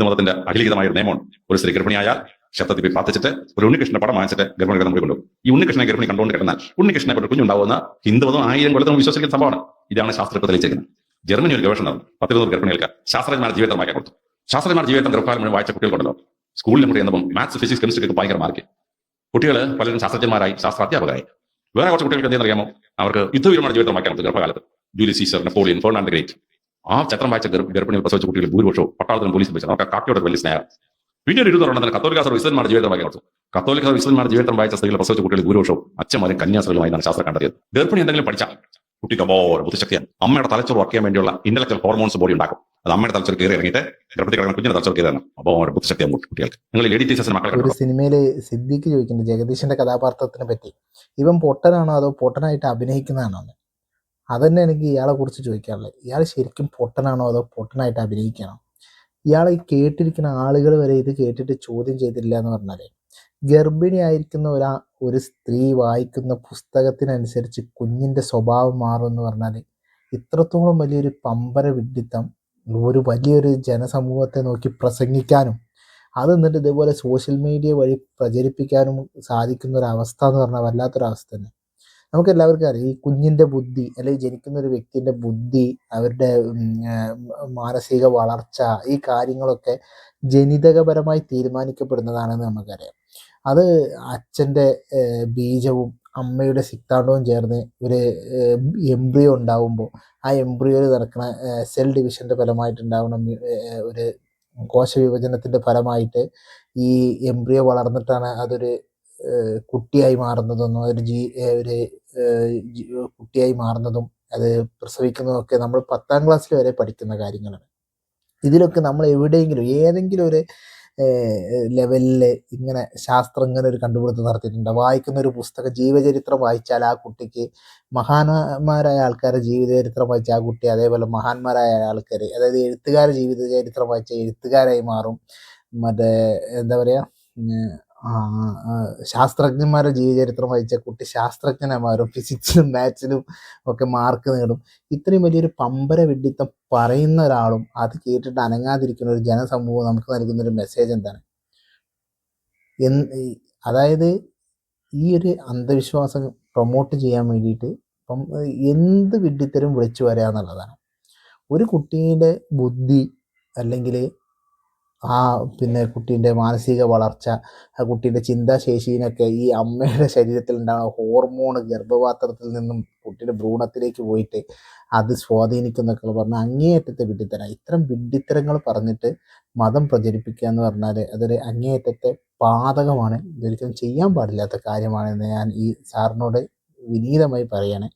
ഹിന്ദുമതത്തിന്റെ അഖിലിതമായ ഒരു നിയമമുണ്ട്. ഒരു സ്ത്രീ ഗർഭിണിയായാൽ ക്ഷേത്രത്തിൽ പോയി പ്രാർത്ഥിച്ചിട്ട് ഒരു ഉണ്ണികൃഷ്ണന്റെ പടം വാങ്ങിച്ചിട്ട് ഗർഭിണികളെ നമ്മൾ കൊണ്ടുപോകും. ഈ ഉണ്ണികൃഷ്ണനെ ഗർഭിണി കണ്ടുകൊണ്ട് കിടന്നാൽ ഉണ്ണികൃഷ്ണനെ കൊണ്ട് കുഞ്ഞുണ്ടാവുന്ന ഹിന്ദുമതം 1000 കൊല്ലത്തിൽ വിശ്വസിക്കുന്ന സംഭവമാണ്. ഇതാണ് ശാസ്ത്രത്തിൽ തെളിയിച്ചിരിക്കുന്നത്. ജർമ്മനി ഒരു ഗവേഷണം 10-20 ഗർഭിണികൾക്ക് ശാസ്ത്രജ്ഞന്മാരുടെ ജീവിതം വായിക്കാൻ കൊടുത്തു. ശാസ്ത്രജ്ഞന്മാരുടെ ജീവിതം ഗർഭകാലം മുഴുവൻ വായിച്ച കുട്ടികളുണ്ടല്ലോ, സ്കൂളിലും കൂടി എന്നപ്പോൾ മാത്സ്, ഫിസിക്സ്, കെമിസ്ട്രിക്ക് ഭയങ്കര മാർക്ക്. കുട്ടികൾ പലരും ശാസ്ത്രജ്ഞന്മാരായി, ശാസ്ത്ര അധ്യാപകരായി. വേറെ കുറച്ച് കുട്ടികൾക്ക് എന്തെന്ന് അറിയാമോ? അവർക്ക് യുദ്ധവീരന്മാരുടെ ജീവിതം വായിക്കാൻ കൊടുത്തു ഗർഭകാലത്ത്. Julius Caesar, Napoleon, Fernando great. ആ ചത്രം വായിച്ച ഗർഭിണികൾ പ്രസവിച്ച കുട്ടികൾ ഭൂരിപക്ഷവും പട്ടാളത്തിനും പോലീസും വെച്ചാൽ അവർക്ക് കാക്കയോട് വലിയ സ്നേഹം. പിന്നീട് 20 കത്തോലിക്ക സഭ വിശ്വന്മാരുടെ ജീവിതം വായിക്കാൻ കൊടുത്തു. കത്തോലിക്ക സഭ വിശ്വന്മാരുടെ ജീവിതം വായിച്ച സ്ത്രീകൾ പ്രസവിച്ച കുട്ടികൾ ഭൂരിപക്ഷവും അച്ഛന്മാരും കന്യാസ്ത്രീകളുമായാണ് ശാസ്ത്രം കണ്ടെത്തിയത്. ഗർഭിണി എന്തെങ്കിലും പഠിച്ചാൽ കുട്ടിക്ക് അബോധ ബുദ്ധിശക്തിയാണ്. അമ്മയുടെ തലച്ചോറ് വർക്ക് ചെയ്യാൻ വേണ്ടിയുള്ള ഇന്റലക്ച്വൽ ഹോർമോൺസ് ബോഡി ഉണ്ടാക്കും. അത് അമ്മയുടെ തലച്ചോറ് കയറി ഇറങ്ങിയിട്ട് ഗർഭത്തിൽ കിടക്കുന്ന കുഞ്ഞിന്റെ തലച്ചോറ് കയറി ഇറങ്ങും. അബോധ ബുദ്ധിശക്തിയാണ് കുട്ടികൾക്ക്. നിങ്ങൾ ലേഡി ടീച്ചേഴ്സിന് മക്കളെ ഒരു സിനിമയില് സിദ്ദിഖ് ചോദിക്കുന്നുണ്ട് ജഗദീഷിന്റെ കഥാപാത്രത്തിനെ പറ്റി, ഇവൻ പൊട്ടനാണോ അതോ പൊട്ടനായിട്ട് അഭിനയിക്കുന്നതാണോ? അതന്നെ എനിക്ക് ഇയാളെ കുറിച്ച് ചോദിക്കാറുള്ളത്. ഇയാൾ ശരിക്കും പൊട്ടനാണോ അതോ പൊട്ടനായിട്ട് അഭിനയിക്കണോ? ഇയാളെ കേട്ടിരിക്കുന്ന ആളുകൾ വരെ ഇത് കേട്ടിട്ട് ചോദ്യം ചെയ്തില്ല എന്ന് പറഞ്ഞാലേ, ഗർഭിണിയായിരിക്കുന്ന ഒരു സ്ത്രീ വായിക്കുന്ന പുസ്തകത്തിനനുസരിച്ച് കുഞ്ഞിന്റെ സ്വഭാവം മാറും എന്ന് പറഞ്ഞാൽ ഇത്രത്തോളം വലിയൊരു പമ്പര വിഡ്ഢിത്തം ഒരു വലിയൊരു ജനസമൂഹത്തെ നോക്കി പ്രസംഗിക്കാനും അത് എന്നിട്ട് ഇതേപോലെ സോഷ്യൽ മീഡിയ വഴി പ്രചരിപ്പിക്കാനും സാധിക്കുന്ന ഒരു അവസ്ഥ എന്ന് പറഞ്ഞാൽ വല്ലാത്തൊരവസ്ഥ തന്നെ. നമുക്ക് എല്ലാവർക്കും അറിയാം, ഈ കുഞ്ഞിൻ്റെ ബുദ്ധി അല്ലെങ്കിൽ ജനിക്കുന്ന ഒരു വ്യക്തിൻ്റെ ബുദ്ധി, അവരുടെ മാനസിക വളർച്ച, ഈ കാര്യങ്ങളൊക്കെ ജനിതകപരമായി തീരുമാനിക്കപ്പെടുന്നതാണെന്ന് നമുക്കറിയാം. അത് അച്ഛൻ്റെ ബീജവും അമ്മയുടെ സിക്താണ്ഡവും ചേർന്ന് ഒരു എംബ്രിയോ ഉണ്ടാവുമ്പോൾ ആ എംബ്രിയോയിൽ നടക്കുന്ന സെൽ ഡിവിഷൻ്റെ ഫലമായിട്ടുണ്ടാവുന്ന ഒരു കോശവിഭജനത്തിൻ്റെ ഫലമായിട്ട് ഈ എംബ്രിയോ വളർന്നിട്ടാണ് അതൊരു കുട്ടിയായി മാറുന്നതെന്നും ഒരു കുട്ടിയായി മാറുന്നതും അത് പ്രസവിക്കുന്നതൊക്കെ നമ്മൾ 10ാം ക്ലാസ്സിൽ വരെ പഠിക്കുന്ന കാര്യങ്ങളാണ്. ഇതിലൊക്കെ നമ്മൾ എവിടെയെങ്കിലും ഏതെങ്കിലും ഒരു ലെവലിൽ ഇങ്ങനെ ശാസ്ത്രം ഇങ്ങനെ ഒരു കണ്ടുപിടുത്തം നടത്തിയിട്ടുണ്ട്. വായിക്കുന്ന ഒരു പുസ്തകം ജീവചരിത്രം വായിച്ചാൽ ആ കുട്ടിക്ക്, മഹാന്മാരായ ആൾക്കാരുടെ ജീവചരിത്രം വായിച്ച ആ കുട്ടി അതേപോലെ മഹാന്മാരായ ആൾക്കാർ, അതായത് എഴുത്തുകാരുടെ ജീവചരിത്രം വായിച്ച എഴുത്തുകാരായി മാറും. മറ്റേ എന്താ പറയുക, ശാസ്ത്രജ്ഞന്മാരുടെ ജീവചരിത്രം വായിച്ച കുട്ടി ശാസ്ത്രജ്ഞനായി മാറും. ഫിസിക്സിലും മാത്സിലും ഒക്കെ മാർക്ക് നേടും. ഇത്രയും വലിയൊരു പമ്പര വിഡ്ഢിത്തം പറയുന്ന ഒരാളും അത് കേട്ടിട്ട് അനങ്ങാതിരിക്കുന്ന ഒരു ജനസമൂഹം നമുക്ക് നൽകുന്നൊരു മെസ്സേജ് എന്താണ്? അതായത് ഈ ഒരു അന്ധവിശ്വാസം പ്രൊമോട്ട് ചെയ്യാൻ വേണ്ടിയിട്ട് ഇപ്പം എന്ത് വിഡ്ഢിത്തരും വിളിച്ചു വരിക എന്നുള്ളതാണ്. ഒരു കുട്ടീൻ്റെ ബുദ്ധി അല്ലെങ്കിൽ പിന്നെ കുട്ടീൻ്റെ മാനസിക വളർച്ച, ആ കുട്ടീൻ്റെ ചിന്താശേഷിനൊക്കെ ഈ അമ്മയുടെ ശരീരത്തിൽ ഉണ്ടാകുന്ന ഹോർമോൺ ഗർഭപാത്രത്തിൽ നിന്നും കുട്ടിയുടെ ഭ്രൂണത്തിലേക്ക് പോയിട്ട് അത് സ്വാധീനിക്കുന്നൊക്കെ പറഞ്ഞാൽ അങ്ങേയറ്റത്തെ വിഡ്ഢിത്തരം. ഇത്തരം വിഡ്ഢിത്തരങ്ങൾ പറഞ്ഞിട്ട് മതം പ്രചരിപ്പിക്കുക എന്ന് പറഞ്ഞാൽ അതൊരു അങ്ങേയറ്റത്തെ പാതകമാണ്. ഇതൊരിക്കലും ചെയ്യാൻ പാടില്ലാത്ത കാര്യമാണെന്ന് ഞാൻ ഈ സാറിനോട് വിനീതമായി പറയാണ്.